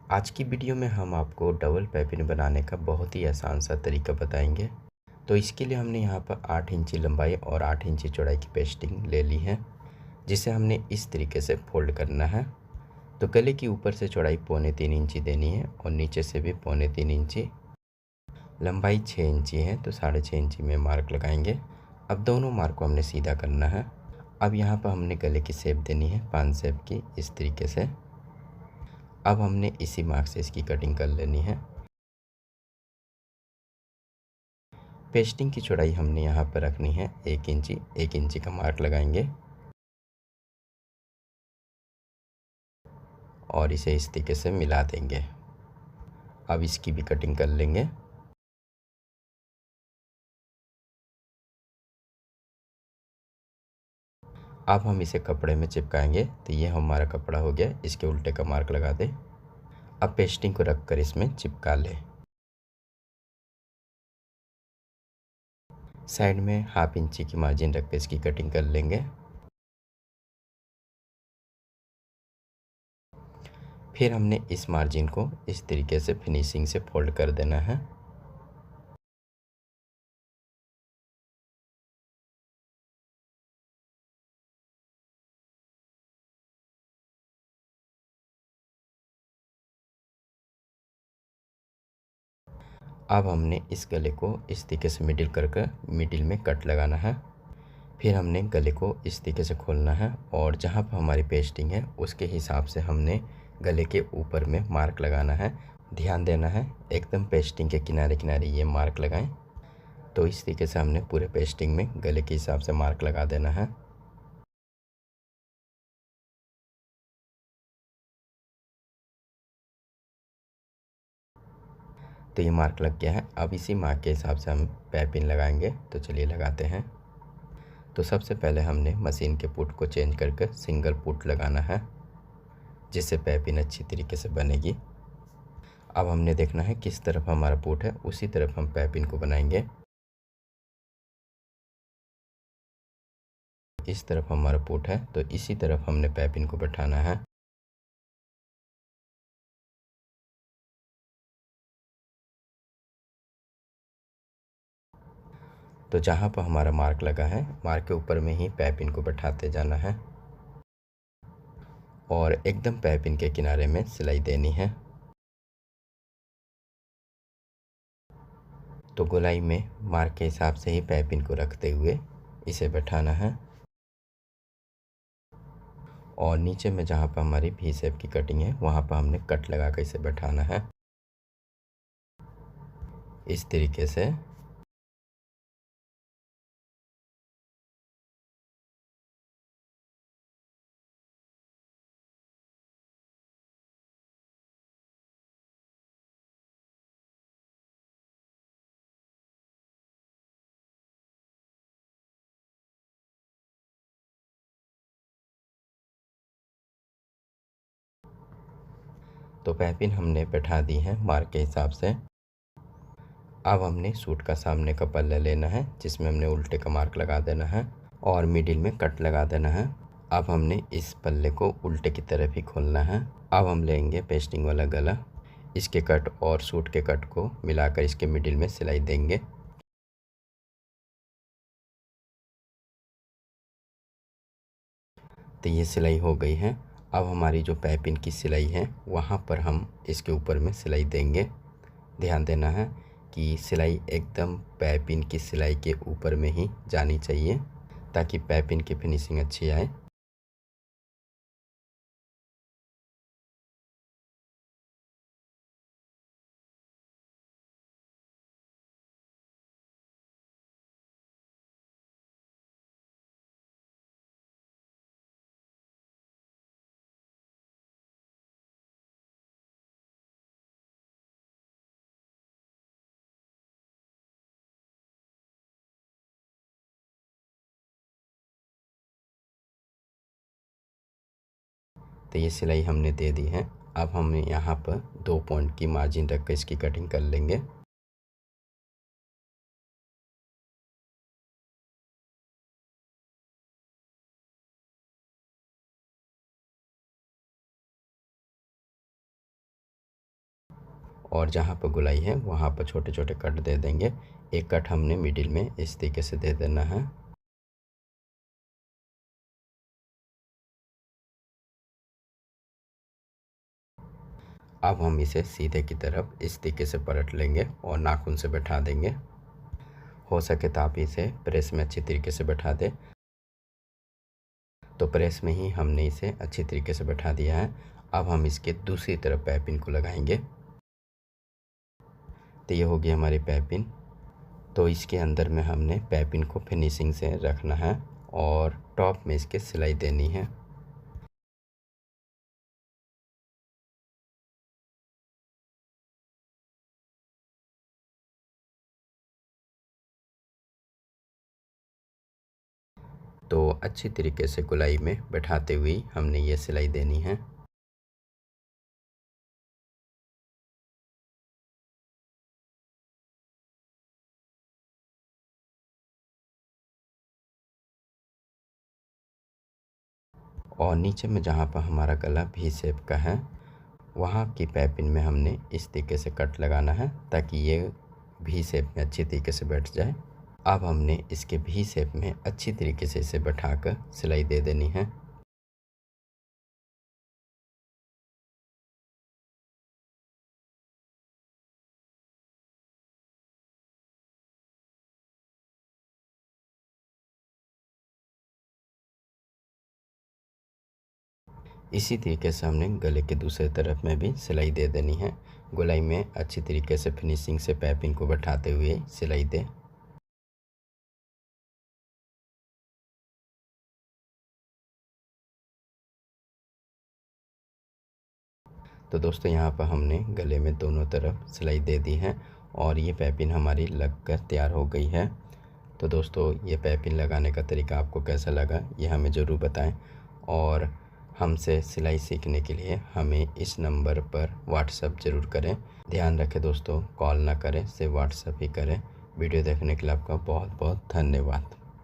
आज की वीडियो में हम आपको डबल पैपिन बनाने का बहुत ही आसान सा तरीका बताएंगे। तो इसके लिए हमने यहाँ पर 8 इंची लंबाई और 8 इंची चौड़ाई की पेस्टिंग ले ली है, जिसे हमने इस तरीके से फोल्ड करना है। तो गले की ऊपर से चौड़ाई 3.25 इंची देनी है और नीचे से भी 3.25 इंची। लंबाई 6 इंची है तो 6.5 इंची में मार्क लगाएंगे। अब दोनों मार्क को हमने सीधा करना है। अब यहाँ पर हमने गले की शेप देनी है 5 शेप की, इस तरीके से। अब हमने इसी मार्क से इसकी कटिंग कर लेनी है। पेस्टिंग की चौड़ाई हमने यहाँ पर रखनी है 1 इंची। 1 इंची का मार्क लगाएंगे और इसे इस तरीके से मिला देंगे। अब इसकी भी कटिंग कर लेंगे। अब हम इसे कपड़े में चिपकाएंगे। तो ये हमारा कपड़ा हो गया, इसके उल्टे का मार्क लगा दें। अब पेस्टिंग को रखकर इसमें चिपका लें। साइड में 1/2 इंची की मार्जिन रख कर इसकी कटिंग कर लेंगे। फिर हमने इस मार्जिन को इस तरीके से फिनिशिंग से फोल्ड कर देना है। अब हमने इस गले को इस तरीके से मिडिल में कट लगाना है। फिर हमने गले को इस तरीके से खोलना है और जहाँ पर हमारी पेस्टिंग है उसके हिसाब से हमने गले के ऊपर में मार्क लगाना है। ध्यान देना है, एकदम पेस्टिंग के किनारे किनारे ये मार्क लगाएं। तो इस तरीके से हमने पूरे पेस्टिंग में गले के हिसाब से मार्क लगा देना है। तो ये मार्क लग गया है। अब इसी मार्क के हिसाब से हम पैपिन लगाएंगे। तो चलिए लगाते हैं। तो सबसे पहले हमने मशीन के पुट को चेंज करके सिंगल पुट लगाना है, जिससे पैपिन अच्छी तरीके से बनेगी। अब हमने देखना है किस तरफ हमारा पुट है, उसी तरफ हम पैपिन को बनाएंगे। इस तरफ हमारा पुट है तो इसी तरफ हमने पैपिन को बैठाना है। तो जहाँ पर हमारा मार्क लगा है, मार्क के ऊपर में ही पैपिन को बैठाते जाना है और एकदम पैपिन के किनारे में सिलाई देनी है। तो गोलाई में मार्क के हिसाब से ही पैपिन को रखते हुए इसे बैठाना है और नीचे में जहाँ पर हमारी वी शेप की कटिंग है वहाँ पर हमने कट लगा कर इसे बैठाना है, इस तरीके से। तो पैपिन हमने बैठा दी है मार्क के हिसाब से। अब हमने सूट का सामने का पल्ला लेना है, जिसमें हमने उल्टे का मार्क लगा देना है और मिडिल में कट लगा देना है। अब हमने इस पल्ले को उल्टे की तरफ ही खोलना है। अब हम लेंगे पेस्टिंग वाला गला, इसके कट और सूट के कट को मिलाकर इसके मिडिल में सिलाई देंगे। तो ये सिलाई हो गई है। अब हमारी जो पैपिन की सिलाई है वहाँ पर हम इसके ऊपर में सिलाई देंगे। ध्यान देना है कि सिलाई एकदम पैपिन की सिलाई के ऊपर में ही जानी चाहिए, ताकि पैपिन की फिनिशिंग अच्छी आए। तो ये सिलाई हमने दे दी है। अब हम यहाँ पर 2 पॉइंट की मार्जिन रख कर इसकी कटिंग कर लेंगे। और जहाँ पर गोलाई है वहाँ पर छोटे छोटे कट दे देंगे। एक कट हमने मिडिल में इस तरीके से दे देना है। अब हम इसे सीधे की तरफ इस तरीके से पलट लेंगे और नाखून से बैठा देंगे। हो सके तो आप इसे प्रेस में अच्छी तरीके से बैठा दें। तो प्रेस में ही हमने इसे अच्छी तरीके से बैठा दिया है। अब हम इसके दूसरी तरफ पाइपिंग को लगाएंगे। तो ये होगी हमारी पाइपिंग। तो इसके अंदर में हमने पाइपिंग को फिनिशिंग से रखना है और टॉप में इसके सिलाई देनी है। तो अच्छी तरीके से गोलाई में बैठाते हुए हमने ये सिलाई देनी है। और नीचे में जहाँ पर हमारा गला भी शेप का है वहाँ की पाइपिंग में हमने इस तरीके से कट लगाना है ताकि ये भी शेप में अच्छी तरीके से बैठ जाए। अब हमने इसके भी शेप में अच्छी तरीके से इसे बैठाकर सिलाई दे देनी है। इसी तरीके से हमने गले के दूसरे तरफ में भी सिलाई दे देनी है। गोलाई में अच्छी तरीके से फिनिशिंग से पाइपिंग को बैठाते हुए सिलाई दें। तो दोस्तों यहाँ पर हमने गले में दोनों तरफ सिलाई दे दी है और ये पाइपिंग हमारी लग कर तैयार हो गई है। तो दोस्तों ये पाइपिंग लगाने का तरीका आपको कैसा लगा ये हमें ज़रूर बताएं। और हमसे सिलाई सीखने के लिए हमें इस नंबर पर व्हाट्सअप ज़रूर करें। ध्यान रखें दोस्तों, कॉल ना करें, सिर्फ व्हाट्सअप ही करें। वीडियो देखने के लिए आपका बहुत बहुत धन्यवाद।